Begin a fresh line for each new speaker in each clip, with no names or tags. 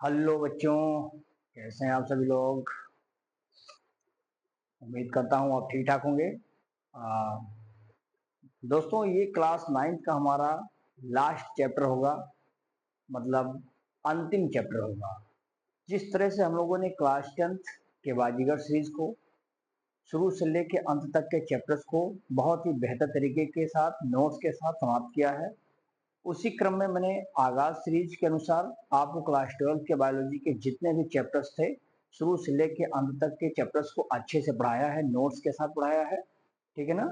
Hello बच्चों, कैसे हैं आप सभी लोग। उम्मीद करता हूँ आप ठीक ठाक होंगे। आ, दोस्तों, ये क्लास 9th का हमारा लास्ट चैप्टर होगा, मतलब अंतिम चैप्टर होगा। जिस तरह से हम लोगों ने क्लास 10th के बाजीगर सीरीज को शुरू से लेके अंत तक के चैप्टर्स को बहुत ही बेहतर तरीके के साथ नोट्स के साथ समाप्त किया है, उसी क्रम में मैंने आगाज सीरीज के अनुसार आपको क्लास 12 के बायोलॉजी के जितने भी चैप्टर्स थे शुरू से लेके अंत तक के चैप्टर्स को अच्छे से पढ़ाया है, नोट्स के साथ पढ़ाया है। ठीक है ना।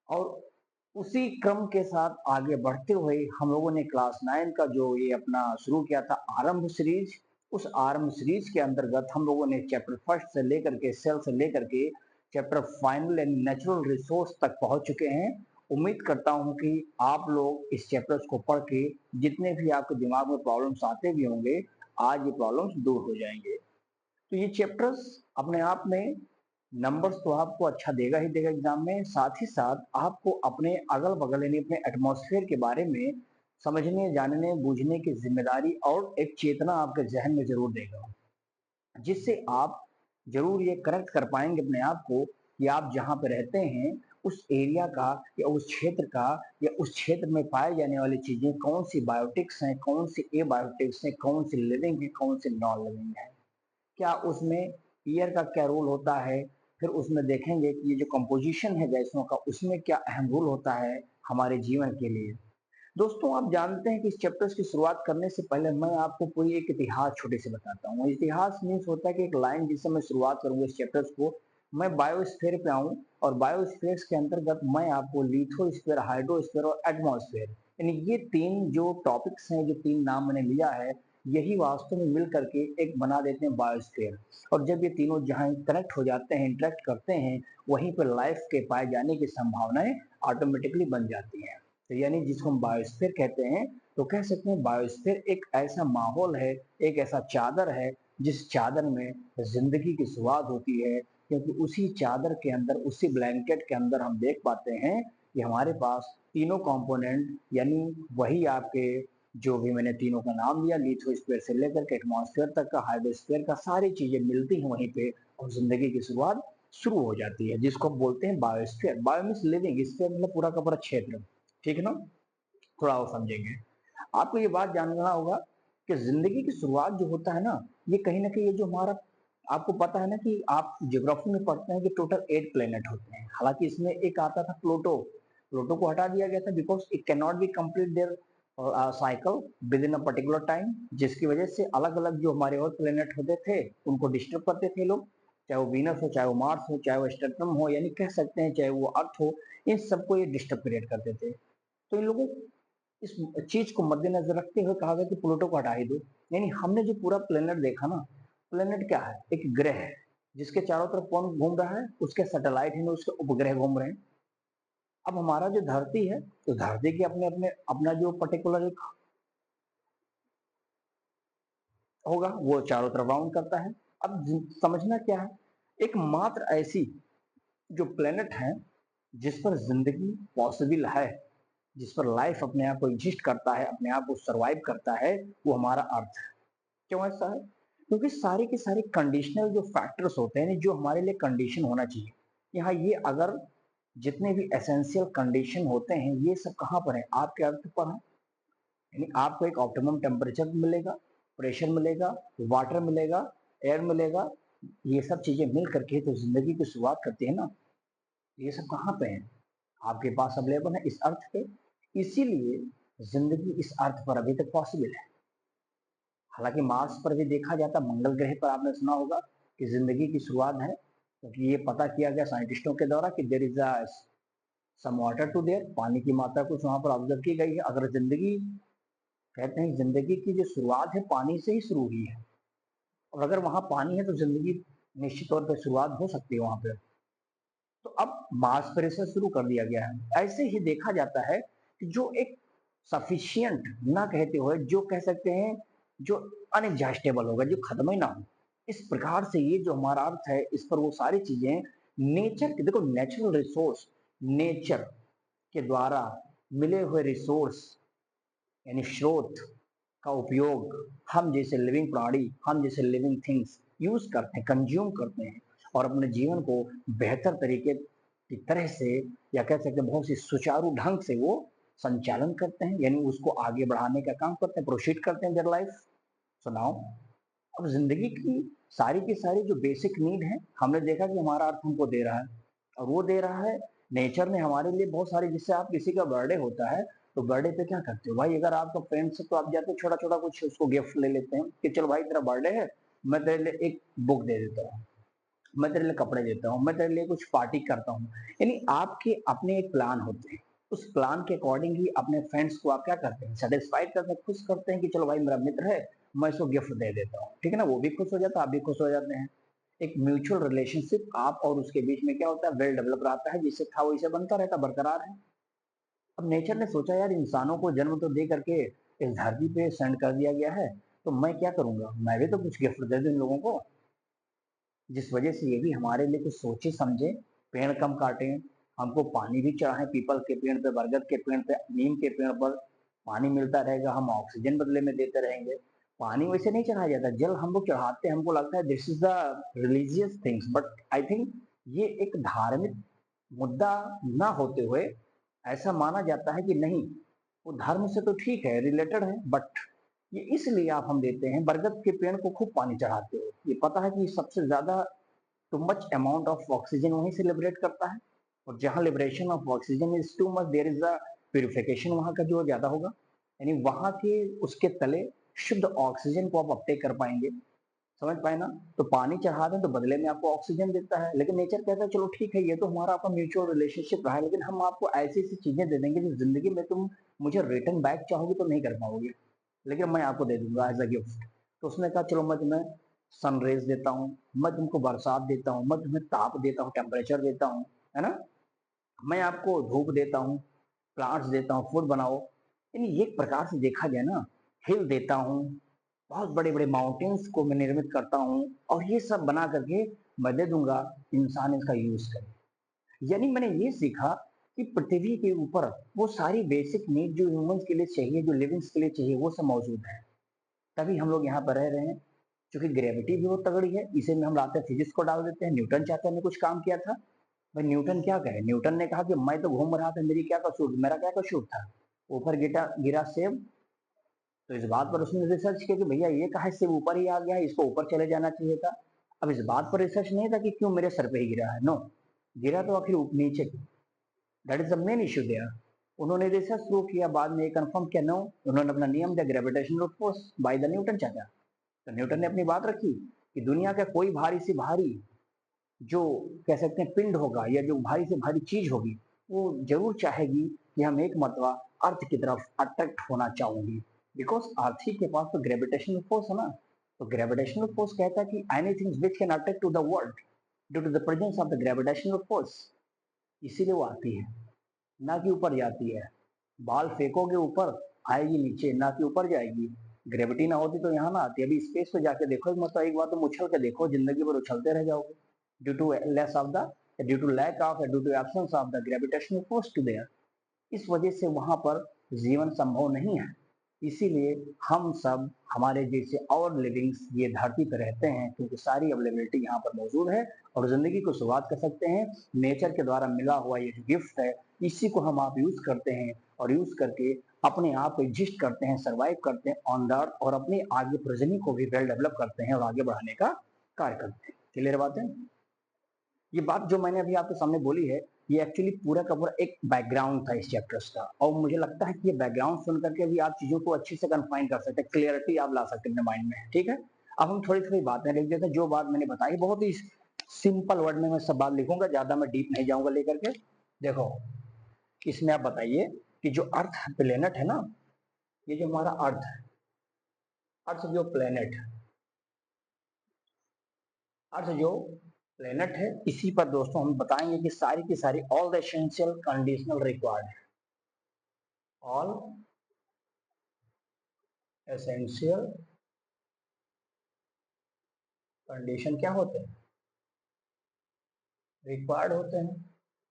और उसी क्रम के साथ आगे बढ़ते हुए हम लोगों ने क्लास 9 का जो ये अपना शुरू किया था आरंभ सीरीज, उस आरंभ सीरीज के अंतर्गत हम लोगों ने चैप्टर फर्स्ट से लेकर के सेल से लेकर के chapter final and natural resource तक पहुंच चुके हैं। उम्मीद करता हूं कि आप लोग इस चैप्टर्स को पढ़ के जितने भी आपके दिमाग में प्रॉब्लम्स आते भी होंगे, आज ये प्रॉब्लम्स दूर हो जाएंगे। तो ये चैप्टर्स अपने आप में नंबर्स तो आपको अच्छा देगा ही देगा एग्जाम में, साथ ही साथ आपको अपने अगल बगल यानी अपने एटमॉस्फेयर के बारे में समझने जानने बूझने की जिम्मेदारी और एक चेतना आपके जहन में जरूर देगा, जिससे आप जरूर ये करेक्ट कर पाएंगे अपने आप को कि आप जहाँ पे रहते हैं उस एरिया का या उस क्षेत्र का या उस क्षेत्र में पाए जाने वाली चीजें कौन सी बायोटिक्स हैं, कौन सी ए बायोटिक्स हैं, कौन सी लिविंग है, कौन सी नॉन लिविंग है, क्या उसमें ईयर का क्या रोल होता है। फिर उसमें देखेंगे कि ये जो कंपोजिशन है गैसों का उसमें क्या अहम रोल होता है हमारे जीवन के लिए। दोस्तों, आप जानते हैं कि इस चैप्टर्स की शुरुआत करने से पहले मैं आपको कोई एक इतिहास छोटे से बताता हूँ। इतिहास मीन्स होता है कि एक लाइन जिससे मैं शुरुआत करूंगा इस चैप्टर्स को, मैं बायोस्फीयर पे आऊं और बायोस्फीयर के अंतर्गत मैं आपको लिथोस्फीयर, हाइड्रोस्फीयर और एटमॉस्फेयर, यानी ये तीन जो टॉपिक्स हैं, जो तीन नाम मैंने लिया है, यही वास्तव में मिल करके एक बना देते हैं बायोस्फीयर। और जब ये तीनों जहां कनेक्ट हो जाते हैं, इंटरेक्ट करते हैं, वहीं पर लाइफ के पाए जाने की संभावनाएं ऑटोमेटिकली बन जाती हैं। तो यानी जिसको हम बायोस्फीयर कहते हैं, तो कह सकते हैं बायोस्फीयर एक ऐसा माहौल है, एक ऐसा चादर है जिस चादर में जिंदगी की शुरुआत होती है, क्योंकि उसी चादर के अंदर, उसी ब्लैंकेट के अंदर हम देख पाते हैं कि हमारे पास तीनों कंपोनेंट, यानी वही आपके जो भी मैंने तीनों का नाम लिया, लिथोस्फीयर से लेकर के एटमॉस्फेयर तक का, हाइड्रोस्फीयर का, सारी चीजें मिलती हैं वहीं पे और जिंदगी की शुरुआत शुरू हो जाती है, जिसको हम बोलते हैं biosphere. Bio means living, sphere मतलब पूरा का पूरा क्षेत्र। ठीक है ना। थोड़ा और समझेंगे। आपको ये बात जानना होगा कि जिंदगी की शुरुआत जो होता है ना, ये कहीं ना कहीं ये जो हमारा, आपको पता है ना कि आप ज्योग्राफी में पढ़ते हैं कि टोटल 8 प्लेनेट होते हैं। हालांकि इसमें एक आता था प्लूटो, प्लूटो को हटा दिया गया था because it can not be complete their cycle with in a particular time, जिसकी वजह से अलग अलग जो हमारे और प्लेनेट होते थे उनको डिस्टर्ब करते थे लोग, चाहे वो वीनस हो, चाहे वो मार्स हो, चाहे वो स्टेटम हो, यानी कह सकते हैं चाहे वो अर्थ हो, इन सबको ये डिस्टर्ब क्रिएट करते थे। तो इन लोगों इस चीज को मद्देनजर रखते हुए कहा गया कि प्लूटो को हटा ही दो। यानी हमने जो पूरा प्लेनेट देखा ना, प्लेनेट क्या है, एक ग्रह है जिसके चारों तरफ कौन घूम रहा है, उसके सैटेलाइट है, उसके उपग्रह घूम रहे हैं। अब हमारा जो धरती है, तो धरती के अपने अपने अपना जो पर्टिकुलर एक होगा, वो चारों तरफ राउंड करता है। अब समझना क्या है, एक मात्र ऐसी जो प्लेनेट है जिस पर जिंदगी पॉसिबल है, जिस पर लाइफ अपने आप को एग्जिस्ट करता है, अपने आप को सरवाइव करता है, वो हमारा अर्थ है। क्यों ऐसा है? क्योंकि सारे के सारे कंडीशनल जो फैक्टर्स होते हैं, जो हमारे लिए कंडीशन होना चाहिए, यहाँ ये अगर जितने भी एसेंशियल कंडीशन होते हैं ये सब कहाँ पर है, आपके अर्थ पर है। यानी आपको एक ऑप्टिमम टेम्परेचर मिलेगा, प्रेशर मिलेगा, वाटर मिलेगा, एयर मिलेगा, ये सब चीजें मिल करके तो जिंदगी की शुरुआत करती है ना। ये सब कहाँ पे है, आपके पास अवेलेबल है इस अर्थ पे, इसीलिए जिंदगी इस अर्थ पर अभी तक पॉसिबल है। हालांकि मार्स पर भी देखा जाता, मंगल ग्रह पर आपने सुना होगा कि जिंदगी की शुरुआत है, क्योंकि ये पता किया गया साइंटिस्टों के द्वारा कि there is some water to there, पानी की मात्रा कुछ वहां पर ऑब्जर्व की गई है। अगर जिंदगी, कहते हैं जिंदगी की जो शुरुआत है पानी से ही शुरू हुई है, और अगर वहां पानी है तो जिंदगी निश्चित तौर पर शुरुआत हो सकती है वहां पर। तो अब मार्स पर रिसर्च शुरू कर दिया गया है। ऐसे ही देखा जाता है कि जो एक सफिशियंट ना कहते हुए, जो कह सकते हैं जो अनएग्जॉस्टेबल होगा, जो खत्म ही ना हो, इस प्रकार से ये जो हमारा अर्थ है, इस पर वो सारी चीजें नेचर के, देखो नेचुरल रिसोर्स, नेचर के द्वारा मिले हुए रिसोर्स यानी स्रोत, का उपयोग हम जैसे लिविंग प्राणी, हम जैसे लिविंग थिंग्स यूज करते हैं, कंज्यूम करते हैं और अपने जीवन को बेहतर तरीके की तरह से या कह सकते हैं बहुत ही सुचारू ढंग से वो संचालन करते हैं, यानी उसको आगे बढ़ाने का काम करते हैं, प्रोसीड करते हैं देयर लाइफ। सुनाओ, अब जिंदगी की सारी जो बेसिक नीड है, हमने देखा कि हमारा अर्थ हमको दे रहा है और वो दे रहा है नेचर ने हमारे लिए बहुत सारी। जिससे आप किसी का बर्थडे होता है तो बर्थडे पे क्या करते हो भाई, अगर आपका फ्रेंड्स है तो आप जाते हो छोटा छोटा कुछ उसको गिफ्ट ले लेते हैं कि चलो भाई तेरा बर्थडे है, मैं तेरे लिए एक बुक दे देता हूँ, मैं तेरे लिए कपड़े देता हूँ, मैं तेरे लिए कुछ पार्टी करता हूँ। यानी आपके अपने एक प्लान होते हैं, उस प्लान के अकॉर्डिंग ही अपने फ्रेंड्स को आप क्या करते हैं, सेटिस्फाइड करते हैं, खुश करते हैं कि चलो भाई मेरा मित्र है, मैं इसको गिफ्ट दे देता हूँ, ठीक है ना, वो भी खुश हो जाता है, आप भी खुश हो जाते हैं। एक म्यूचुअल रिलेशनशिप आप और उसके बीच में क्या होता है, वेल डेवलप रहता है, जिससे था वैसे बनता रहता, बरकरार है। अब नेचर ने सोचा यार इंसानों को जन्म तो दे करके इस धरती पे सेंड कर दिया गया है, तो मैं क्या करूंगा, मैं भी तो कुछ गिफ्ट दे दूं इन लोगों को। जिस वजह से ये भी हमारे लिए कुछ सोचे समझे, पेड़ कम काटे, हमको पानी भी चढ़ाए, पीपल के पेड़ पे, बरगद के पेड़ पे, नीम के पेड़ पर पानी मिलता रहेगा, हम ऑक्सीजन बदले में देते रहेंगे। पानी वैसे नहीं चढ़ाया जाता, जल हम लोग चढ़ाते हैं, हमको लगता है this is the religious things, but I think ये एक धार्मिक मुद्दा ना होते हुए ऐसा माना जाता है कि नहीं, वो धर्म से तो ठीक है, रिलेटेड है, बट ये इसलिए आप हम देते हैं, बरगद के पेड़ को खूब पानी चढ़ाते हो, ये पता है कि सबसे ज्यादा too much amount of oxygen वहीं से लिबरेट करता है, और जहां liberation of oxygen is too much there is a purification वहां का जो ज्यादा होगा, यानी वहां के उसके तले शुद्ध ऑक्सीजन को आप अपटेक कर पाएंगे। समझ पाए ना, तो पानी चढ़ा दें तो बदले में आपको ऑक्सीजन देता है, लेकिन नेचर कहता है चलो ठीक है, ये तो हमारा आपका म्यूचुअल रिलेशनशिप रहा है, लेकिन हम आपको ऐसी ऐसी चीजें दे देंगे जो जिंदगी में तुम मुझे रिटर्न बैक चाहोगे तो नहीं कर पाओगे, लेकिन मैं आपको दे दूंगा एज अ गिफ्ट। तो उसने कहा चलो मैं तुम्हें सन रेज देता हूँ, मैं तुमको बरसात देता हूँ, मैं तुम्हें ताप देता हूँ, टेम्परेचर देता हूँ, है ना, मैं आपको धूप देता हूँ, प्लांट्स देता हूँ, फूड बनाओ। यानी एक प्रकार से देखा जाए ना, हिल देता हूँ, बहुत बड़े बड़े माउंटेन्स को मैं निर्मित करता हूँ, और ये सब बना करके मैं दे दूंगा, इंसान इसका यूज करे। यानी मैंने ये सीखा कि पृथ्वी के ऊपर वो सारी बेसिक नीड जो ह्यूमंस के लिए चाहिए, जो लिविंग्स के लिए चाहिए, वो सब मौजूद है, तभी हम लोग यहाँ पर रह रहे हैं। क्योंकि ग्रेविटी भी बहुत तगड़ी है, इसे में हम लाते हैं फिजिक्स को डाल देते हैं, न्यूटन चाचा ने कुछ काम किया था। भाई न्यूटन क्या कहे, न्यूटन ने कहा कि मैं तो घूम रहा था, मेरी क्या कसूर, मेरा क्या कसूर था, ऊपर गिरा गिरा सेब। तो इस बात पर उसने रिसर्च किया कि भैया ये कहा सेब ऊपर ही आ गया है, इसको ऊपर चले जाना चाहिए था। अब इस बात पर रिसर्च नहीं था कि क्यों मेरे सर पे ही गिरा है, नो, गिरा तो आखिर नीचे, that is the main issue there. उन्होंने रिसर्च शुरू किया, बाद में ये कंफर्म किया, नो, उन्होंने अपना नियम दिया gravitational force by the Newton चाचा। तो न्यूटन ने अपनी बात रखी कि दुनिया का कोई भारी से भारी जो कह सकते हैं पिंड होगा, या जो भारी से भारी चीज होगी, वो जरूर चाहेगी कि हम एक मरतबा अर्थ की तरफ अट्रैक्ट होना चाहूंगी, बिकॉज अर्थ ही के पास तो ग्रेविटेशनल फोर्स है ना। तो ग्रेविटेशनल फोर्स कहता है कि anything which can attract to the world due to the presence of the gravitational force, इसीलिए वो आती है, ना कि ऊपर जाती है। बाल फेंकोगे ऊपर आएगी नीचे, ना कि ऊपर जाएगी। ग्रेविटी ना होती तो यहाँ ना आती। अभी स्पेस पे जाके देखो, मतलब एक बार तुम उछल के देखो, जिंदगी भर उछलते रह जाओगे, due to less of the, due to lack of, due to absence of the gravitational force to there. इस वजह से वहां पर जीवन संभव नहीं है। इसीलिए हम सब हमारे जैसे और लिविंग्स ये धरती पर रहते हैं, क्योंकि सारी अवेलेबिलिटी यहाँ पर मौजूद है और जिंदगी को शुरुआत कर सकते हैं। नेचर के द्वारा मिला हुआ ये जो गिफ्ट है, इसी को हम आप यूज करते हैं, और यूज करके अपने आप को एग्जिस्ट करते हैं, सर्वाइव करते हैं ऑन द अर्थ, और अपने आगे प्रोजेनी को भी वेल डेवलप करते हैं और आगे बढ़ाने का कार्य करते हैं। क्लियर बात है। ये बात जो मैंने अभी आपके सामने बोली है, ये एक्चुअली पूरा का पूरा एक बैकग्राउंड था इस चैप्टर्स का, और मुझे लगता है कि ये बैकग्राउंड सुन करके भी आप चीजों को अच्छे से कंफाइन कर सकते हैं, क्लियरिटी आप ला सकते हैं अपने माइंड में, ठीक है। अब हम थोड़ी थोड़ी बातें लिख देते हैं, जो बात मैंने बताई बहुत ही सिंपल वर्ड में मैं सब बात लिखूंगा, ज्यादा मैं डीप नहीं जाऊंगा लेकर के। देखो, इसमें आप बताइए कि जो अर्थ प्लेनेट है ना, ये जो हमारा अर्थ है, अर्थ जो प्लेनेट है, अर्थ जो प्लेनेट है, इसी पर दोस्तों हम बताएंगे कि सारी की सारी all the essential conditional required, all essential condition क्या होते हैं, रिक्वायर्ड होते हैं।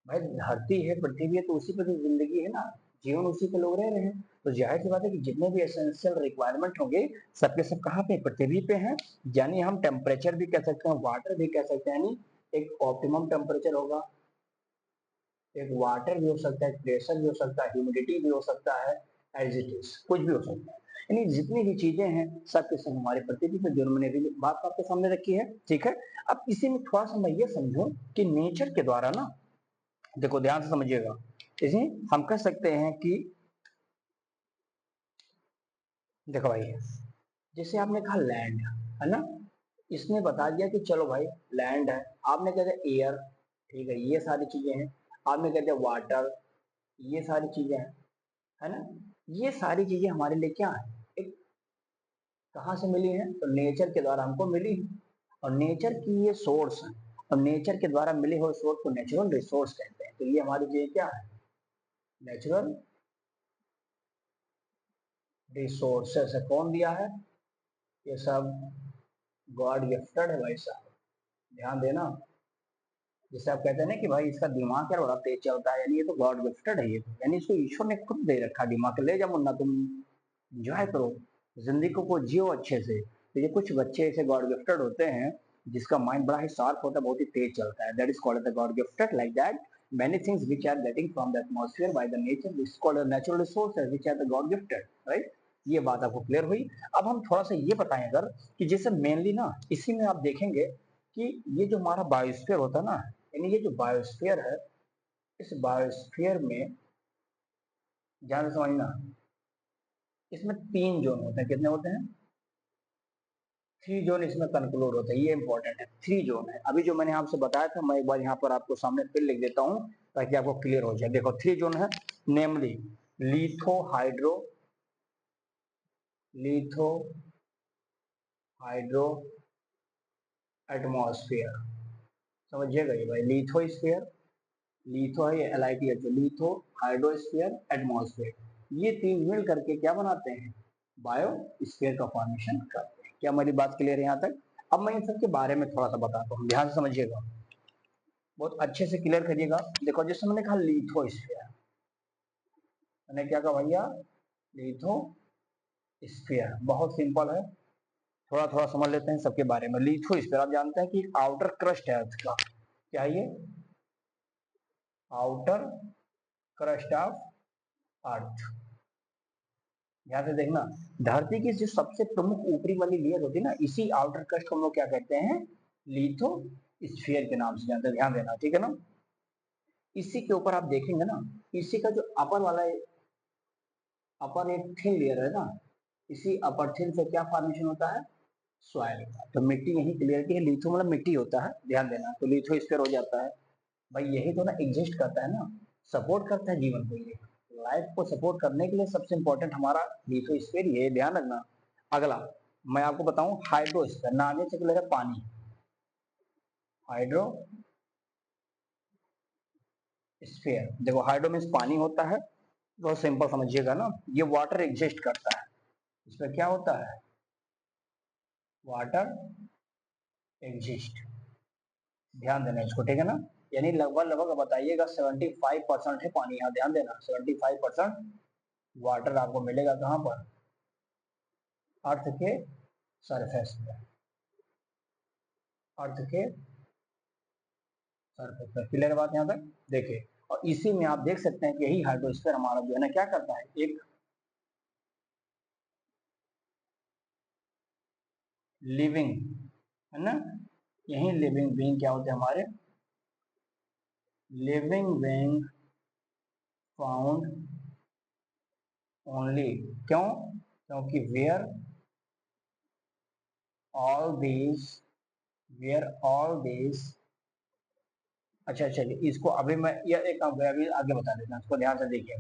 भाई धरती है, पृथ्वी है, तो उसी पर तो जिंदगी है ना, जीवन उसी पे लोग रह रहे हैं। तो जाहिर सी बात है कि जितने भी एसेंशियल रिक्वायरमेंट होंगे सबके सब कहाँ पे, पृथ्वी पे हैं। यानी हम टेम्परेचर भी कह सकते हैं, वाटर भी कह सकते हैं, यानी एक ऑप्टिमम टेम्परेचर होगा, एक वाटर भी हो सकता है, प्रेशर भी हो सकता है, ह्यूमिडिटी भी हो सकता है, एज इट इज कुछ भी हो सकता है। यानी जितनी भी चीजें हैं सब के सब हमारे पृथ्वी पे, जो मैंने भी बात आपके सामने रखी है, ठीक है। अब इसी में थोड़ा सा मैं ये समझूं कि नेचर के द्वारा ना, देखो ध्यान से समझिएगा, इसमें हम कह सकते हैं कि देखो भाई, जैसे आपने कहा लैंड, है ना, इसने बता दिया कि चलो भाई लैंड है, आपने कह दिया एयर, ठीक है, ये सारी चीजें हैं, आपने कह दिया वाटर, ये सारी चीजें हैं, है ना। ये सारी चीजें हमारे लिए क्या है, एक कहाँ से मिली है, तो नेचर के द्वारा हमको मिली है। और नेचर की ये सोर्स है, और नेचर के द्वारा मिले हुए सोर्स को नेचुरल रिसोर्स कहते हैं। तो ये हमारी चीजें क्या है, नेचुरल रिसोर्सेस है। कौन दिया है, ये सब गॉड गिफ्टेड है भाई साहब, ध्यान देना। जैसे आप कहते हैं ना कि भाई इसका दिमाग क्या बड़ा तेज चलता है, यानी ये तो गॉड गिफ्टेड है, ये तो यानी इसको ईश्वर ने खुद दे रखा दिमाग, ले जा मुन्ना तुम एंजॉय करो, जिंदगी को जियो अच्छे से। तो ये कुछ बच्चे ऐसे गॉड गिफ्टेड होते हैं जिसका माइंड बड़ा ही शार्प होता है, बहुत ही तेज चलता है, that is called the God gifted, like that many things which are getting from the atmosphere by the nature is called a natural resources which are the god gifted, right। ये बात आपको clear हुई। अब हम थोड़ा सा ये बताएं अगर, कि जैसे मेनली ना इसी में आप देखेंगे कि ये जो हमारा बायोस्फीयर होता है ना, यानी ये जो बायोस्फीयर है, इस बायोस्फीयर में ध्यान से समझना, इसमें 3 जोन होते हैं, कितने होते हैं, 3 जोन इसमें कंक्लूड होता है, ये इंपॉर्टेंट है, 3 जोन है। अभी जो मैंने आपसे बताया था, मैं एक बार यहाँ पर आपको सामने फिर लिख देता हूँ ताकि आपको क्लियर हो जाए। देखो 3 जोन है, namely litho hydro, litho hydro atmosphere, समझिएगा ये भाई, लिथोस्फीयर, लिथो है ये LITH, लिथो हाइड्रोस्फीयर एटमॉस्फेयर, ये 3 मिल करके क्या बनाते हैं, बायोस्फीयर का फॉर्मेशन करते हैं। क्या हमारी बात क्लियर है यहाँ तक। अब मैं इन सब के बारे में थोड़ा सा बताता हूँ, ध्यान से समझिएगा, बहुत अच्छे से क्लियर करिएगा। देखो जैसे मैंने कहा लिथोस्फीयर, मैंने क्या कहा भैया, लिथोस्फीयर, बहुत सिंपल है, थोड़ा थोड़ा समझ लेते हैं सबके बारे में। लिथोस्फीयर आप जानते हैं कि आउटर क्रस्ट है अर्थ का, क्या ये आउटर क्रस्ट ऑफ अर्थ, ध्यान से देखना, धरती की जो सबसे प्रमुख ऊपरी वाली लेयर होती है ना, इसी आउटर क्रस्ट को हम लोग क्या कहते हैं, लिथोस्फीयर के नाम से जानते हैं, ध्यान देना, ठीक है ना। इसी के ऊपर आप देखेंगे ना, इसी का जो अपर वाला, अपर एक थिन लेयर है ना, इसी अपर थिन से क्या फॉर्मेशन होता है, सॉइल का। तो मिट्टी यही क्लियर की है, लिथो मतलब मिट्टी होता है, ध्यान देना, तो लिथोस्फीयर हो जाता है भाई, यही तो ना एग्जिस्ट करता है ना, सपोर्ट करता है जीवन को, ये लाइफ को सपोर्ट करने के लिए सबसे इंपॉर्टेंट हमारा लिथोस्फीयर, ये ध्यान रखना। अगला मैं आपको बताऊं, हाइड्रोस्फीयर, नाम से क्लियर है पानी, हाइड्रोस्फीयर, देखो हाइड्रो मीन्स पानी होता है, बहुत सिंपल समझिएगा ना, ये वाटर एग्जिस्ट करता है, इसमें क्या होता है, वाटर एग्जिस्ट, ध्यान देना इसको, ठीक है ना। यानी लगभग लगभग बताइएगा 75% है पानी, यहाँ ध्यान देना, 75% वाटर आपको मिलेगा कहाँ पर, अर्थ के सरफेस पे, अर्थ के सरफेस पे, क्लियर बात यहाँ तक। देखिए, और इसी में आप देख सकते हैं कि यही हाइड्रोस्फीयर हमारा जो है ना क्या करता है, एक लिविंग, है ना, यही लिविंग बीइंग क्या होते हैं हमारे, लिविंग बीइंग फाउंड ओनली, क्यों, क्योंकि where all these, where all these, अच्छा चलिए इसको अभी मैं ये एक काम करें, अभी आगे बता देता हूँ, इसको ध्यान से देखिए,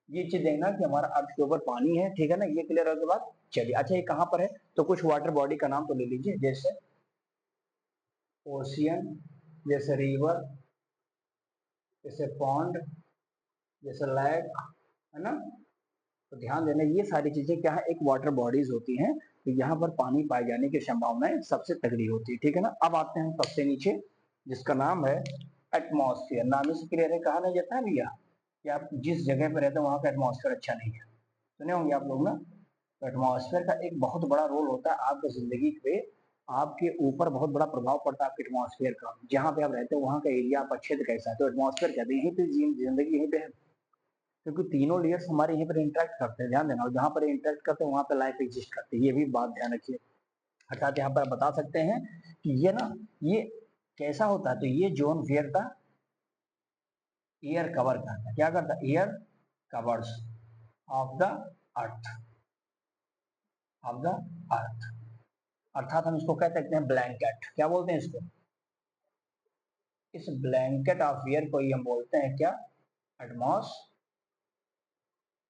ये चीज देखना कि हमारा अर्थ के ऊपर पानी है, ठीक है ना, ये क्लियर होने के बाद चलिए, अच्छा ये कहाँ पर है, तो कुछ वाटर बॉडी का नाम तो ले लीजिए, जैसे ओशियन, जैसे रिवर, जैसे पॉन्ड, जैसे लैक, है ना। तो ध्यान देना ये सारी चीजें क्या है, एक वाटर बॉडीज होती हैं, तो यहाँ पर पानी पाए जाने की संभावनाएं सबसे तगड़ी होती है, ठीक है ना। अब आते हैं सबसे नीचे, जिसका नाम है एटमॉस्फेयर, नाम से क्लियर है, कहा नहीं जाता है भैया कि आप जिस जगह पर रहते हैं वहां का एटमॉस्फेयर अच्छा नहीं है, सुने होंगे आप लोग ना। तो एटमॉस्फेयर का एक बहुत बड़ा रोल होता है आपकी जिंदगी पे, आपके ऊपर बहुत बड़ा प्रभाव पड़ता है आपके एटमॉस्फेयर का। जहाँ पे आप रहते हो वहाँ का एरिया, आपका क्षेत्र कैसा है, तो एटमॉस्फेयर कहते हैं, यहीं पे जिंदगी यहीं पे है, क्योंकि तीनों लेयर्स हमारे यहीं पर इंटरेक्ट करते हैं, ध्यान देना। और जहाँ पर इंटरेक्ट करते हैं वहाँ पे लाइफ एग्जिस्ट करती है, ये भी बात ध्यान रखिए। अर्थात यहाँ पर बता सकते हैं कि ये ना, ये कैसा होता है, तो ये जोन वियर का एयर कवर करता है, क्या करता है, air covers of the earth, of the earth. अर्थात हम इसको कह सकते हैं ब्लैंकेट, क्या बोलते हैं इसको, इस ब्लैंकेट ऑफ एयर को ही हम बोलते हैं क्या,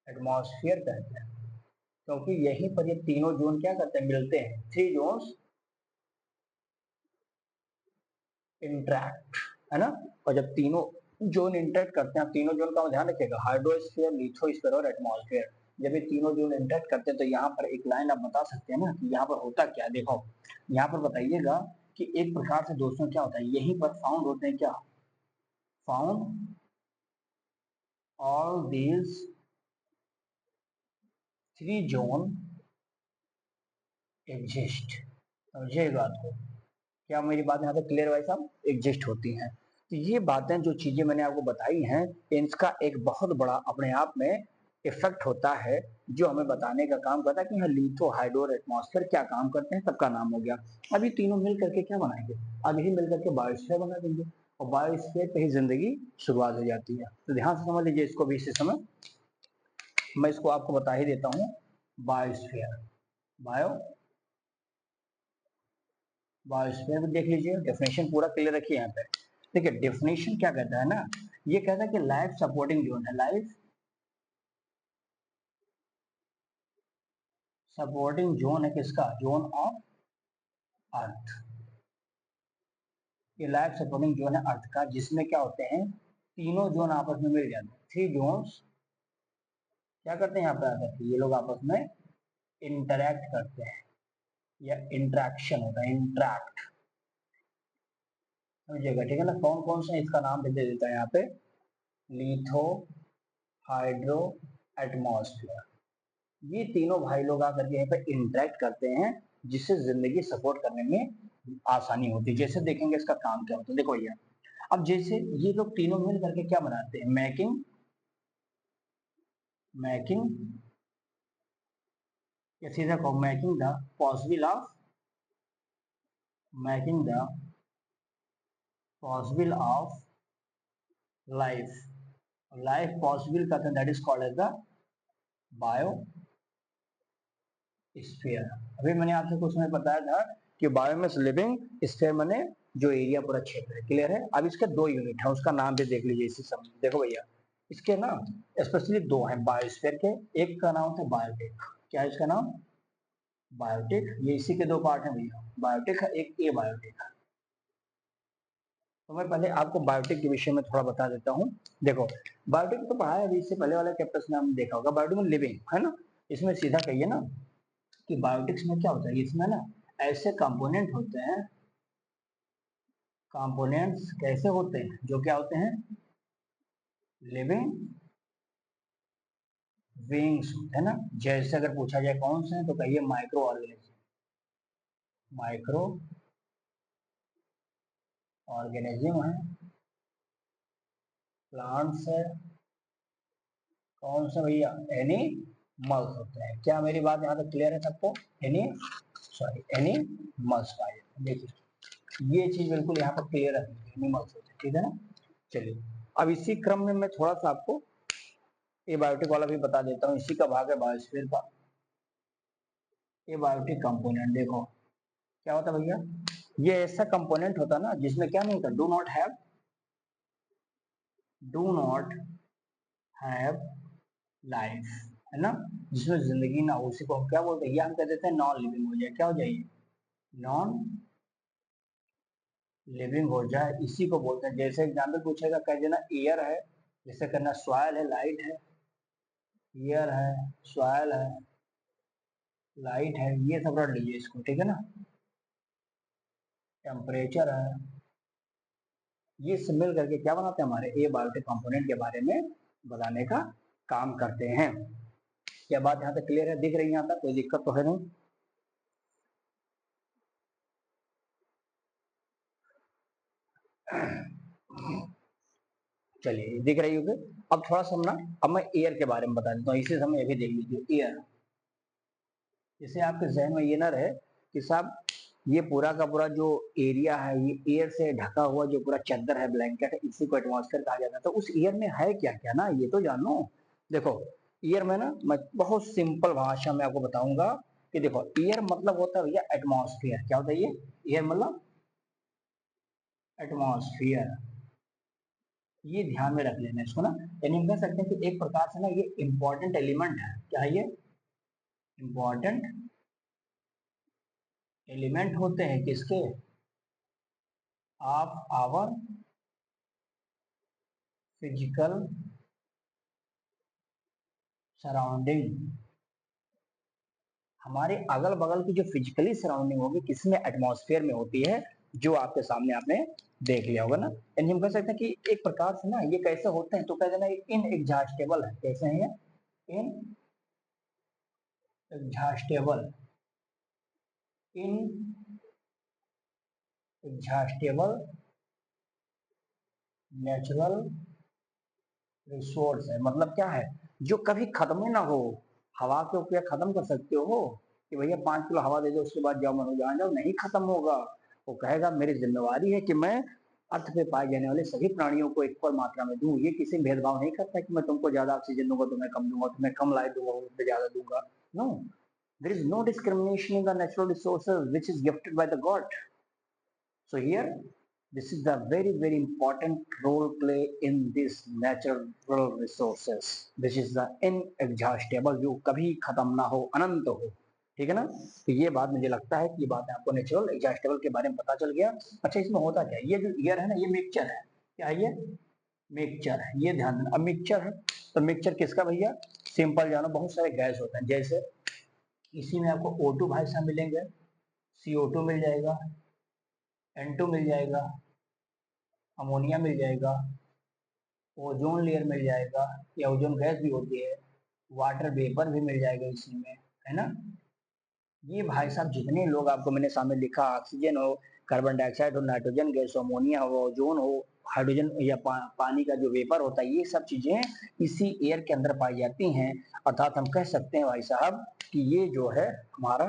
एटमॉस्फेयर कहते हैं। क्योंकि यहीं पर ये तीनों जोन क्या करते हैं, मिलते हैं, थ्री जोन्स इंटरैक्ट, है ना। और जब तीनों जोन इंटरैक्ट करते हैं, तीनों जोन का ध्यान रखिएगा, हाइड्रोस्फीयर, लिथोस्फीयर और एटमॉस्फेयर। जब ये तीनों जोन इंटरैक्ट करते हैं तो यहाँ पर एक लाइन आप बता सकते हैं ना कि यहाँ पर होता क्या है। देखो यहाँ पर बताइएगा कि एक प्रकार से दोस्तों क्या होता है, यहीं पर फाउंड होते हैं क्या, found all these three zone exist. समझिए इस बात को, क्या मेरी बात यहाँ पे क्लियर भाई साहब, एग्जिस्ट होती हैं। तो ये बातें, जो चीजें मैंने आपको बताई हैं, इनका एक बहुत बड़ा अपने आप में इफेक्ट होता है, जो हमें बताने का काम करता है कि हाँ लिथो, हाइड्रो और एटमॉस्फेयर क्या काम करते हैं, सबका नाम हो गया। अब ये तीनों मिल करके क्या बनाएंगे, अब यही मिल करके बायोस्फीयर बना देंगे, और बायोस्फीयर पे ही जिंदगी शुरुआत हो जाती है। तो ध्यान से समझ लीजिए इसको भी, इसी समय मैं इसको आपको बता ही देता हूँ। बायोस्फीयर, बायो बायोस्फीयर भी देख लीजिए, डेफिनेशन पूरा क्लियर रखिए यहाँ पे। देखिए डेफिनेशन क्या कहता है ना, ये कहता है कि लाइफ सपोर्टिंग जोन है, लाइफ सपोर्टिंग जोन है किसका, जोन ऑफ अर्थ। ये लाइफ सपोर्टिंग जोन है अर्थ का, जिसमें क्या होते हैं, तीनों जोन आपस में मिल जाते हैं, थ्री जोन्स क्या करते हैं यहाँ पे आकर, ये लोग आपस में इंटरैक्ट करते हैं, या इंट्रैक्शन होता है, इंट्रैक्ट, समझिएगा ठीक है ना। कौन कौन से इसका नाम भी दे देता है यहाँ पे, लिथो, हाइड्रो, एटमॉस्फेयर। ये तीनों भाई लोग आकर के यहाँ पे इंटरेक्ट करते हैं, जिससे जिंदगी सपोर्ट करने में आसानी होती है। जैसे देखेंगे इसका काम क्या होता है, देखो भैया, अब जैसे ये लोग तीनों मिल करके क्या बनाते हैं, मैकिंग, मैकिंग, या सीधा कहो making the possible of, making the possible of life, life possible करते हैं, that is called as the biosphere. अभी मैंने आपसे कुछ समय बताया था कि बायो में लिविंग, स्फीयर मैंने जो एरिया पूरा क्षेत्र है, क्लियर है। अब इसके दो यूनिट है, उसका नाम भी देख लीजिए इसी समय। देखो भैया इसके ना स्पेशली दो हैं बायोस्फीयर के, एक का नाम था बायोटिक, क्या है इसका नाम, बायोटिक। ये इसी के दो पार्ट हैं भैया, बायोटिक है एक, ए बायोटिक है। तो मैं पहले आपको बायोटिक के विषय में थोड़ा बता देता हूँ। देखो बायोटिक तो पढ़ा है अभी, इससे पहले वाले चैप्टर्स में हमने देखा होगा, बायोटिक में लिविंग है ना। इसमें सीधा कहिए ना कि बायोटिक्स में क्या होता है, इसमें ना ऐसे कंपोनेंट होते हैं, कंपोनेंट्स कैसे होते हैं, जो क्या होते हैं, लिविंग बीइंग्स होते हैं ना। जैसे अगर पूछा जाए कौन से हैं, तो कहिए माइक्रो ऑर्गेनिज्म, माइक्रो ऑर्गेनिज्म है, प्लांट्स है, कौन सा भैया, एनिमल्स होते हैं। क्या मेरी बात यहाँ पे क्लियर है सबको, एनी सॉरी एनिमल्स पाए, देखिए ये चीज बिल्कुल यहाँ पर क्लियर है, एनिमल्स होते हैं, ठीक है ना। चलिए अब इसी क्रम में मैं थोड़ा सा आपको ये बायोटिक वाला भी बता देता हूँ, इसी का भाग है बायोस्फीयर का। ये बायोटिक कंपोनेंट देखो क्या होता है भैया, ये ऐसा कंपोनेंट होता है ना जिसमें क्या नहीं होता, डू नॉट हैव लाइफ, है ना, जिसमें जिंदगी ना हो, उसी को हम क्या बोलते हैं, ये हम कह देते हैं नॉन लिविंग हो जाए, क्या हो जाए, नॉन लिविंग हो जाए, इसी को बोलते हैं। जैसे एग्जाम्पल पूछेगा कह देना एयर है, जैसे करना सॉइल है, लाइट है, एयर है, सॉइल है, लाइट है, ये सब रख लीजिए इसको, ठीक है ना, टेम्परेचर है, ये सब मिल करके क्या बनाते हैं, हमारे ए बायोटिक कंपोनेंट के बारे में बताने का काम करते हैं। क्या बात यहाँ तक क्लियर है, दिख रही है यहाँ तक, कोई दिक्कत तो है नहीं। चलिए दिख रही होगी। अब थोड़ा सा ना, अब मैं एयर के बारे में बता देता हूँ, इसी समय ये भी देख लीजिए एयर। जैसे आपके जहन में ये ना रहे कि साहब ये पूरा का पूरा जो एरिया है ये एयर से ढका हुआ जो पूरा चादर है, ब्लैंकेट है, इसी को एटमॉस्फेयर कहा जाता है। तो उस एयर में है क्या क्या ना, ये तो जानो। देखो एयर में ना, मैं बहुत सिंपल भाषा में आपको बताऊंगा कि देखो एयर मतलब होता है भैया एटमॉस्फेयर। क्या होता है ये? एयर मतलब एटमॉस्फेयर। ये ध्यान में रख लेना इसको ना, यानी हम कह सकते हैं कि एक प्रकार से ना ये इंपॉर्टेंट एलिमेंट है। क्या है ये? इंपॉर्टेंट एलिमेंट होते हैं किसके? Of our physical surrounding. हमारे अगल बगल की जो फिजिकली सराउंडिंग होगी किसमें? एटमॉस्फेयर में होती है, जो आपके सामने आपने देख लिया होगा ना। यानी हम कह सकते हैं कि एक प्रकार से ना ये कैसे होते हैं, तो कह देना इन एग्जॉस्टेबल है। कैसे हैं ये? इन एग्जॉस्टेबल। इन एग्जॉस्टेबल नेचुरल रिसोर्स है। मतलब क्या है? जो कभी खत्म ही ना हो। हवा को क्या खत्म कर सकते हो कि भैया 5 किलो हवा दे दो उसके बाद जाओ मनो जहाँ जाओ? नहीं खत्म होगा। वो कहेगा मेरी जिम्मेवारी है कि मैं अर्थ पे पाए जाने वाले सभी प्राणियों को इक्वल मात्रा में दूं। ये किसी भेदभाव नहीं करता कि मैं तुमको ज्यादा ऑक्सीजन दूंगा तुम्हें कम दूंगा, तुम्हें कम लाइट दूंगा तुम्हें ज्यादा दूंगा। No, there is no discrimination in the natural resources which is gifted by the God. So here, this is the very important role play in this natural resources. This is the inexhaustible, जो कभी खत्म ना हो, अनंत हो। ठीक है ना? तो ये बात मुझे लगता है कि ये बात आपको नेचुरल एग्जॉस्टेबल के बारे में पता चल गया। अच्छा इसमें होता क्या है? ये जो एयर है ना ये मिक्सचर है। क्या है ये? मिक्सचर है। ये ध्यान देना, अब मिक्सचर है तो मिक्सचर किसका भैया? सिंपल जानो, बहुत सारे गैस होते हैं। जैसे इसी में आपको O2 भाई साहब मिलेंगे, CO2 मिल जाएगा, N2 मिल जाएगा, अमोनिया मिल जाएगा, ओजोन लेयर मिल जाएगा, या ओजोन गैस भी होती है, वाटर वेपर भी मिल जाएगा इसी में, है ना। ये भाई साहब जितने लोग आपको मैंने सामने लिखा, ऑक्सीजन हो, कार्बन डाइऑक्साइड हो, नाइट्रोजन गैस हो, अमोनिया हो, ओजोन हो, हाइड्रोजन या पानी का जो वेपर होता है, ये सब चीजें इसी एयर के अंदर पाई जाती हैं। अर्थात हम कह सकते हैं भाई साहब कि ये जो है हमारा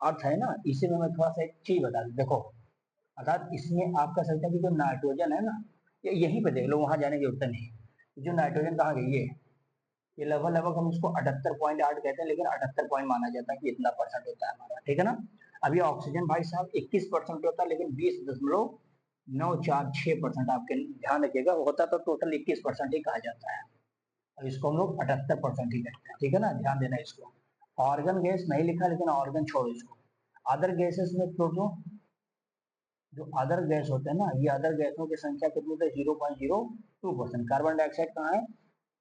अर्थ है ना, इसी में मैं थोड़ा सा एक चीज बता दूं। देखो अर्थात इसमें आप कह सकते हैं कि जो नाइट्रोजन है ना, ये यहीं पे देख लो, वहां जाने की जरूरत नहीं। जो नाइट्रोजन कहाँ गई है? ये लगभग लगभग हम इसको 78.8 कहते हैं, लेकिन 78 पॉइंट माना जाता है कि इतना परसेंट होता है हमारा। ठीक है ना। अभी ऑक्सीजन भाई साहब 21% होता है, लेकिन 20.946% आपके ध्यान रखिएगा होता, तो टोटल 21% ही कहा जाता है। अब इसको हम लोग 78% ही कहते हैं। ठीक है ना, ध्यान देना इसको। ऑर्गन गैस नहीं लिखा, लेकिन ऑर्गन छोड़ो इसको। अदर गैसेस में टोटल जो अदर गैस होते हैं ना, ये अदर गैसों की संख्या कितनी होती है? 0.02%। कार्बन डाइऑक्साइड कहाँ है?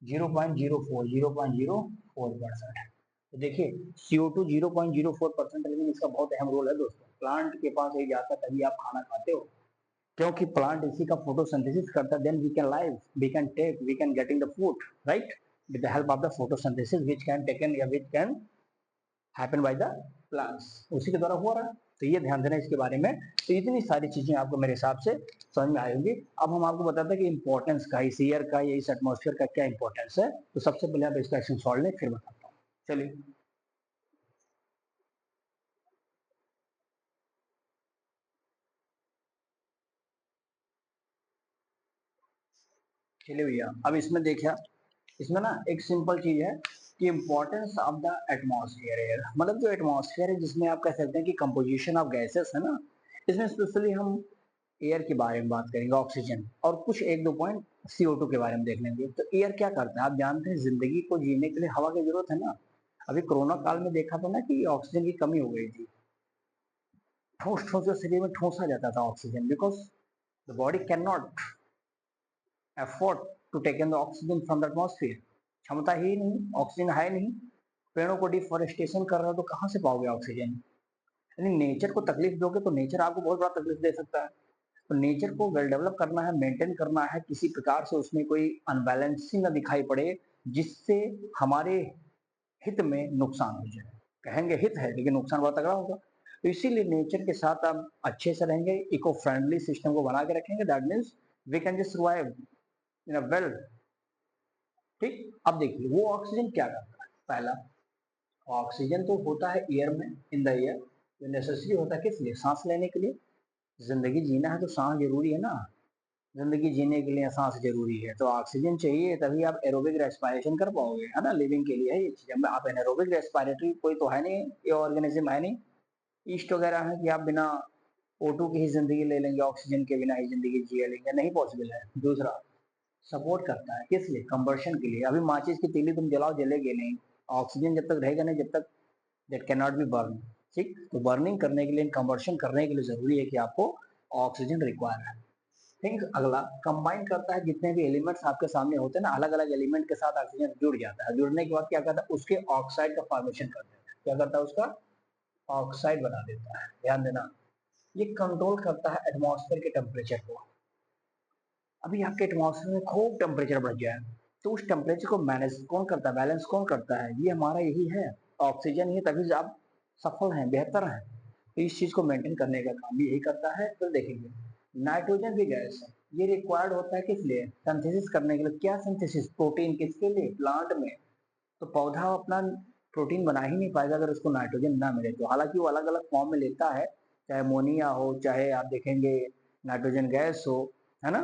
0.04% है। तो देखिए CO2 0.04%, लेकिन इसका बहुत अहम रोल है दोस्तों। प्लांट के पास ही जाता तभी आप खाना खाते हो, क्योंकि प्लांट इसी का फोटोसिंथेसिस करता है। Then we can live, we can getting the food, right, with the help of the photosynthesis which can taken या which can happen by the plants, उसी के द्वारा हुआ रहा। तो ये ध्यान देना इसके बारे में। तो इतनी सारी चीजें आपको मेरे हिसाब से समझ में आई होंगी। अब हम आपको बताते हैं कि इंपॉर्टेंस का, इस ईयर का या इस एटमॉस्फेयर का क्या इंपॉर्टेंस है। तो सबसे पहले आप इसका एक्शन सॉल्व लें, फिर बताता हूँ। चलिए चलिए भैया, अब इसमें देखिए, इसमें ना एक सिंपल चीज है कि इंपॉर्टेंस ऑफ द एटमॉस्फेयर है। मतलब जो एटमॉस्फेयर है जिसमें आप कह सकते हैं कि कंपोजिशन ऑफ गैसेस है ना, इसमें स्पेशली हम एयर के बारे में बात करेंगे, ऑक्सीजन, और कुछ एक दो पॉइंट CO2 के बारे में देख लेंगे। तो एयर क्या करता है? आप जानते हैं जिंदगी को जीने के लिए हवा की जरूरत है ना। अभी कोरोना काल में देखा था ना कि ऑक्सीजन की कमी हो गई थी। ठोस ठोस जो शरीर में ठोसा जाता था oxygen, because the body can not afford to take in the oxygen from the atmosphere. क्षमता ही नहीं, ऑक्सीजन है नहीं। पेड़ों को डिफोरेस्टेशन कर रहा हो तो कहाँ से पाओगे ऑक्सीजन? यानी नेचर को तकलीफ दोगे तो नेचर आपको बहुत बड़ा तकलीफ दे सकता है। तो नेचर को वेल डेवलप करना है, मेंटेन करना है, किसी प्रकार से उसमें कोई अनबैलेंसिंग ना दिखाई पड़े, जिससे हमारे हित में नुकसान हो जाए। कहेंगे हित है लेकिन नुकसान बहुत तगड़ा होगा। तो इसीलिए नेचर के साथ आप अच्छे से रहेंगे, इको फ्रेंडली सिस्टम को बना के रखेंगे, that means we can just survive in a well. ठीक, अब देखिए वो ऑक्सीजन क्या करता है। पहला, ऑक्सीजन तो होता है एयर में, इन द एयर, जो नेसेसरी होता है किस लिए, सांस लेने के लिए। जिंदगी जीना है तो सांस जरूरी है ना, जिंदगी जीने के लिए सांस जरूरी है, तो ऑक्सीजन चाहिए, तभी आप एरोबिक रेस्पिरेशन कर पाओगे, है ना, लिविंग के लिए है ये चीज। अब आप एनारोबिक रेस्पिरेटरी कोई तो है नहीं, ये ऑर्गेनिज्म है नहीं, ईस्ट वगैरह है कि आप बिना O2 की ही जिंदगी ले लेंगे, ऑक्सीजन के बिना ही जिंदगी जी लेंगे, नहीं पॉसिबल है। दूसरा, सपोर्ट करता है किस लिए, कंबर्शन के लिए। अभी माचिस की तीली तुम जलाओ, जलेगी नहीं, ऑक्सीजन जब तक रहेगा नहीं, जब तक that can not be burn. ठीक, तो बर्निंग करने के लिए, कंबर्शन करने के लिए जरूरी है कि आपको ऑक्सीजन रिक्वायर है। थिंक अगला, कंबाइन करता है जितने भी एलिमेंट्स आपके सामने होते हैं ना, अलग अलग एलिमेंट के साथ ऑक्सीजन जुड़ जाता है, जुड़ने के बाद क्या करता है, उसके ऑक्साइड का फॉर्मेशन कर देता है। क्या करता है, उसका ऑक्साइड बना देता है, ध्यान देना। ये कंट्रोल करता है एटमॉस्फेयर के टेम्परेचर को। अभी आपके एटमॉस्फेयर में खूब टेम्परेचर बढ़ जाए, तो उस टेम्परेचर को मैनेज कौन करता है, बैलेंस कौन करता है, ये हमारा यही है, ऑक्सीजन ही। तभी आप सफल हैं, बेहतर हैं। तो इस चीज को मेंटेन करने का काम भी यही करता है। फिर देखेंगे, नाइट्रोजन भी गैस है, ये रिक्वायर्ड होता है किस लिए, सिंथेसिस करने के लिए। क्या सिंथेसिस, प्रोटीन, किसके लिए, प्लांट में। तो पौधा अपना प्रोटीन बना ही नहीं पाएगा अगर उसको नाइट्रोजन ना मिले तो। हालांकि वो अलग अलग फॉर्म में लेता है, चाहे अमोनिया हो, चाहे आप देखेंगे नाइट्रोजन गैस हो, है ना,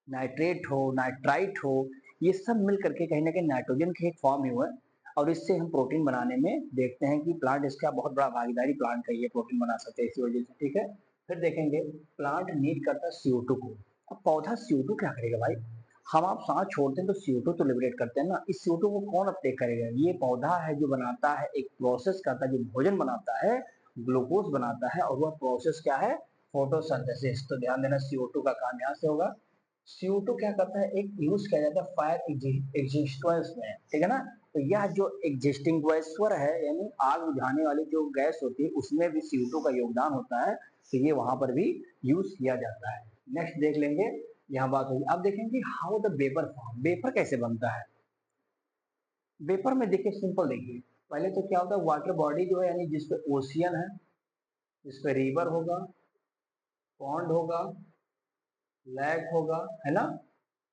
नाइट्रेट हो, नाइट्राइट हो, ये सब मिल करके कहीं ना कहीं नाइट्रोजन के एक फॉर्म ही हुआ है। और इससे हम प्रोटीन बनाने में देखते हैं कि प्लांट इसका बहुत बड़ा भागीदारी, प्लांट का ये प्रोटीन बना सकते हैं इसी वजह से। ठीक है, फिर देखेंगे प्लांट नीड करता है CO2 को। अब पौधा CO2 क्या करेगा भाई, हम आप सांस छोड़ते हैं तो CO2 तो लिबरेट करते हैं ना, इस CO2 को कौन अपटेक करेगा, ये पौधा है जो बनाता है, एक प्रोसेस करता है, जो भोजन बनाता है, ग्लूकोज बनाता है, और वह प्रोसेस क्या है, फोटोसिंथेसिस। तो ध्यान देना, CO2 का काम यहाँ से होगा। CO2 क्या करता है, एक यूज किया जाता है फायर एग्जिस्टेंस में, ठीक है ना। तो यह जो एग्जिस्टिंग है, यानी आग बुझाने वाली जो गैस होती है, उसमें भी CO2 का योगदान होता है, तो ये वहां पर भी यूज किया जाता है। नेक्स्ट देख लेंगे, यहाँ बात होगी। अब देखेंगे how the vapour form, vapour कैसे बनता है। वेपर में देखिए, सिंपल देखिए, पहले तो क्या होता है, वाटर बॉडी जो है, यानी जिसपे ओशियन है, जिसपे रिवर होगा, पॉन्ड होगा, लैक होगा, है ना,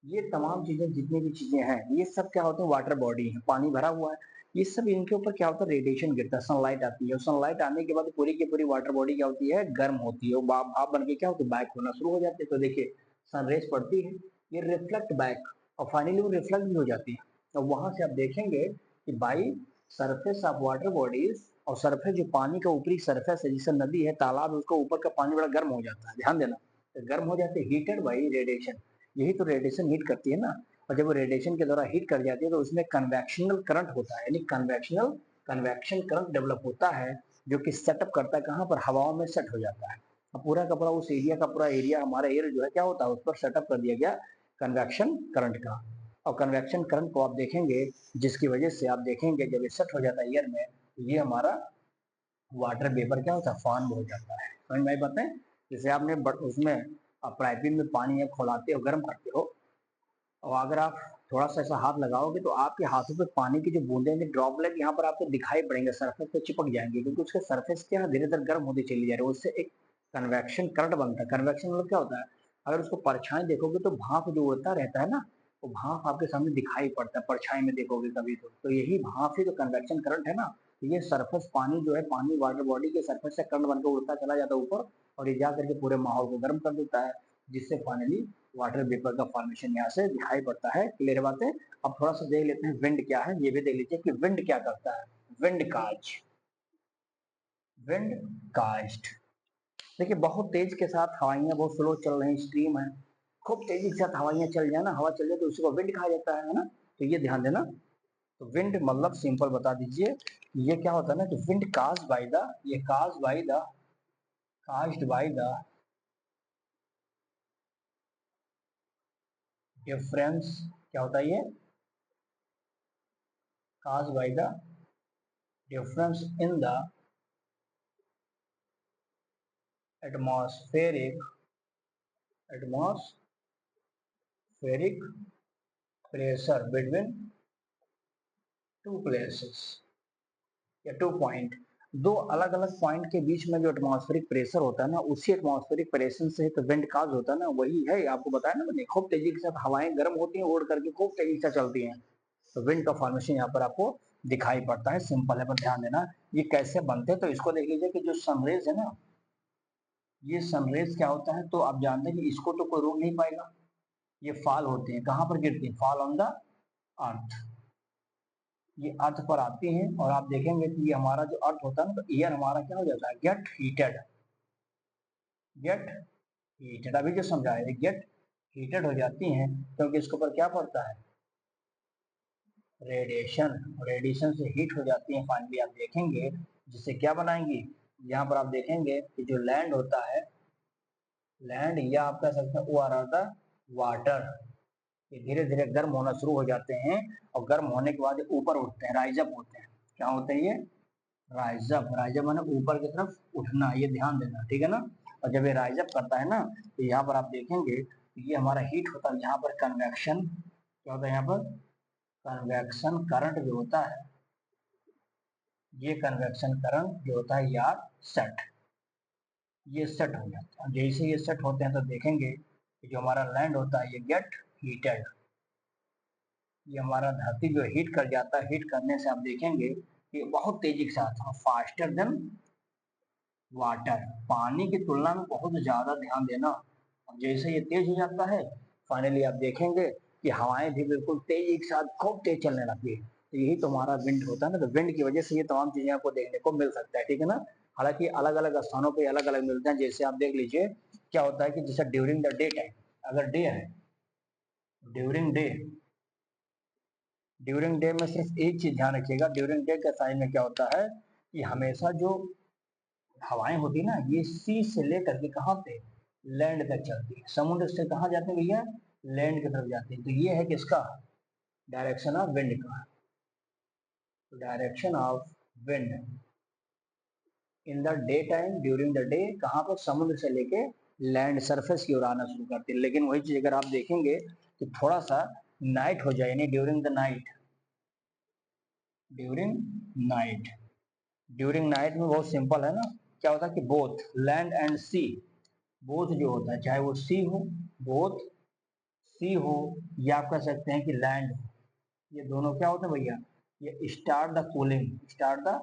ये तमाम चीजें, जितनी भी चीजें हैं, ये सब क्या होते हैं, वाटर बॉडी है, पानी भरा हुआ है। ये सब, इनके ऊपर क्या होता है, रेडिएशन गिरता है, सनलाइट आती है, और सनलाइट आने के बाद पूरी की पूरी वाटर बॉडी क्या होती है, गर्म होती है, वो भाप भाप बन के क्या होती है, बैक होना शुरू हो जाती है। तो देखिए, सनरेज पड़ती है, ये रिफ्लेक्ट बैक, और फाइनली वो रिफ्लेक्ट भी हो जाती है। और वहां से आप देखेंगे कि by surface of water bodies, और सरफेस जो पानी का ऊपरी सरफेस है, जैसे नदी है, तालाब है, उसका ऊपर का पानी बड़ा गर्म हो जाता है, ध्यान देना। तो गर्म हो जाते, हीटेड बाई रेडिएशन, यही तो रेडिएशन हीट करती है ना। और जब वो रेडिएशन के द्वारा हीट कर जाती है, तो उसमें कन्वेक्शनल करंट होता है, यानी कन्वेक्शन करंट डेवलप होता है, जो कि सेटअप करता है कहाँ पर, हवाओं में सेट हो जाता है। अब पूरा का पूरा उस एरिया का पूरा एरिया, हमारा एयर जो है क्या होता है, उस पर सेटअप कर दिया गया कन्वेक्शन करंट का। और कन्वेक्शन करंट को आप देखेंगे, जिसकी वजह से आप देखेंगे जब ये सेट हो जाता है एयर में, तो ये हमारा वाटर वेपर क्या होता है, फॉर्म हो जाता है। समझ में आई बातें। जैसे आपने उसमें पाइपिंग में पानी खोलाते हो, गर्म करते हो, और अगर आप थोड़ा सा ऐसा हाथ लगाओगे, तो आपके हाथों पे पानी की जो बूंदे हैं, ड्रॉपलेट यहाँ पर आपको दिखाई पड़ेंगे, सरफेस पे चिपक जाएंगे, क्योंकि उसके सरफेस क्या है, धीरे धीरे गर्म होती चली जा रही है, उससे एक कन्वेक्शन करंट बनता है। कन्वेक्शन मतलब क्या होता है, अगर उसको परछाई देखोगे तो भाप जो उड़ता रहता है ना, वो भाप आपके सामने दिखाई पड़ता है, परछाई में देखोगे कभी तो यही भाप ही तो कन्वेक्शन करंट है ना। तो ये सरफेस पानी जो है, पानी वाटर बॉडी के सरफेस से करंट बनकर उड़ता चला जाता है ऊपर, और ये जा करके पूरे माहौल को गर्म कर देता है, जिससे फाइनली वाटर वेपर का फॉर्मेशन यहाँ से दिखाई पड़ता है। क्लियर बात है। अब थोड़ा सा देख लेते हैं विंड क्या है, ये भी देख लीजिए कि विंड क्या करता है। विंड काज, विंड कास्ट, देखिए बहुत तेज के साथ हवाइयां बहुत स्लो चल रही, स्ट्रीम है, खूब तेजी के साथ हवाइयां चल जाए ना, हवा चल जाए, तो उसी को विंड कहा जाता है ना। तो ये ध्यान देना। तो विंड मतलब सिंपल बता दीजिए, ये क्या होता है ना, कि विंड काज बाय द, ये cause by the, caused by the difference, क्या होता है ये, cause by the difference in the atmospheric, atmospheric pressure between two places या 2 पॉइंट, दो अलग अलग पॉइंट के बीच में जो एटमॉस्फेरिक प्रेशर होता है ना, उसी एटमॉस्फेरिक प्रेशर से तो विंड काज होता है ना, वही है आपको बताया ना मैंने, खूब तेजी के साथ हवाएं गर्म होती हैं, उड़ करके खूब तेजी से चलती हैं, तो विंड का फॉर्मेशन यहाँ पर आपको दिखाई पड़ता है। सिंपल है, पर ध्यान देना ये कैसे बनते हैं, तो इसको देख लीजिए कि जो सनरेज है ना, ये सनरेज क्या होता है, तो आप जानते हैं कि इसको तो कोई रोक नहीं पाएगा, ये फॉल होते हैं, कहाँ पर गिरती है, फॉल ऑन द अर्थ, ये अर्थ पर आती हैं, और आप देखेंगे कि ये हमारा जो अर्थ होता है ना, तो एयर हमारा क्या हो जाता है, गेट हीटेड, गेट हीटेड, अभी जो समझाया है, गेट हीटेड हो जाती हैं, क्योंकि इसके ऊपर क्या पड़ता है, रेडिएशन, रेडिएशन से हीट हो जाती है, फाइनली आप देखेंगे जिससे क्या बनाएंगी, यहाँ पर आप देखेंगे कि जो लैंड होता है, लैंड या आप कह सकते हैं वो आ रहा था वाटर, ये धीरे धीरे गर्म होना शुरू हो जाते हैं, और गर्म होने के बाद ऊपर उठते हैं, राइजअप होते हैं, क्या होते हैं ये, राइजअप, राइजअप माने ऊपर की तरफ उठना, ये ध्यान देना, ठीक है ना। और जब ये राइजअप करता है ना, तो यहाँ पर आप देखेंगे ये हमारा हीट होता है, यहाँ पर कन्वेक्शन क्या होता है, यहाँ पर कन्वेक्शन करंट जो होता है, ये कन्वेक्शन करंट जो होता है यार सेट, ये सेट हो जाता है, जैसे ये सेट होते हैं तो देखेंगे कि जो हमारा लैंड होता है ये गेट हीटेड, ये हमारा धरती जो हीट कर जाता है, हीट करने से आप देखेंगे कि बहुत तेजी के साथ, फास्टर देन वाटर, पानी की तुलना में बहुत ज्यादा, ध्यान देना, और जैसे ये तेज हो जाता है, फाइनली आप देखेंगे कि हवाएं भी बिल्कुल तेजी के साथ खूब तेज चलने लगती है, तो यही तो हमारा विंड होता है ना, तो विंड की वजह से ये तमाम चीजें आपको देखने को मिल सकता है, ठीक है ना। हालांकि अलग अलग स्थानों पे अलग अलग मिलते हैं, जैसे आप देख लीजिए क्या होता है कि जैसे ड्यूरिंग द डे टाइम, अगर डे है, ड्यूरिंग डे, ड्यूरिंग डे में सिर्फ एक चीज ध्यान रखिएगा, ड्यूरिंग डे के टाइम में क्या होता है कि हमेशा जो हवाएं होती ना, ये सी से लेकर के कहाँ पे, लैंड तक चलती है, समुद्र से कहाँ जाते हैं भैया, लैंड की तरफ जाती है, तो ये है किसका, डायरेक्शन ऑफ विंड का, direction of wind in the day time, during the day, कहाँ पर, समुद्र से लेके लैंड सरफेस की ओर आना शुरू करती है। लेकिन वही चीज अगर आप देखेंगे कि थोड़ा सा नाइट हो जाए, यानी during the night, during night, during night में बहुत सिंपल है ना, क्या होता है कि both land and sea, both जो होता है, चाहे वो सी हो, बोथ सी हो, या आप कह सकते हैं कि लैंड, ये दोनों क्या होते हैं भैया, ये start the cooling, start the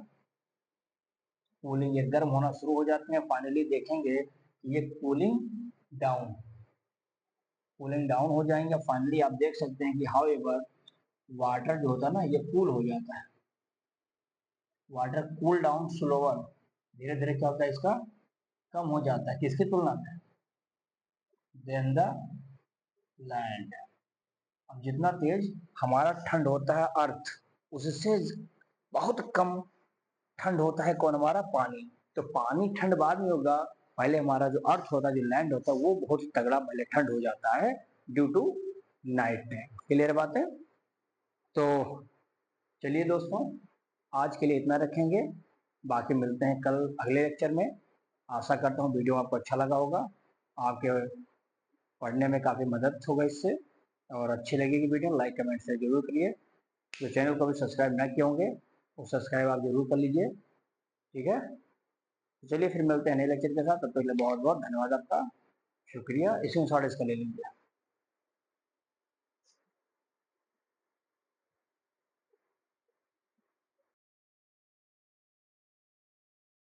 cooling, ये गर्म होना शुरू हो जाते हैं, फाइनली देखेंगे ये कूलिंग डाउन, कूलिंग डाउन हो जाएंगे, फाइनली आप देख सकते हैं कि हाउ एवर वाटर जो होता है ना, ये कूल हो जाता है, वाटर कूल डाउन स्लोवर, धीरे धीरे क्या होता है इसका, कम हो जाता है, किसकी तुलना में, देन द लैंड। अब जितना तेज हमारा ठंड होता है अर्थ, उससे बहुत कम ठंड होता है कौन, हमारा पानी, तो पानी ठंड बाद में होगा, पहले हमारा जो अर्थ होता है, जो लैंड होता है, वो बहुत तगड़ा पहले ठंड हो जाता है ड्यू टू नाइट में, क्लियर बात है। तो चलिए दोस्तों, आज के लिए इतना रखेंगे, बाकी मिलते हैं कल अगले लेक्चर में। आशा करता हूँ वीडियो आपको अच्छा लगा होगा, आपके पढ़ने में काफ़ी मदद होगा इससे, और अच्छी लगेगी वीडियो, लाइक कमेंट शेयर जरूर करिए, जो चैनल को भी सब्सक्राइब ना किए होंगे वो सब्सक्राइब आप जरूर कर लीजिए, ठीक है। तो चलिए फिर मिलते हैं नए लेक्चर के साथ, तब तक के लिए बहुत बहुत धन्यवाद आपका, शुक्रिया, इसी में शॉर्ट इसका ले लीजिए।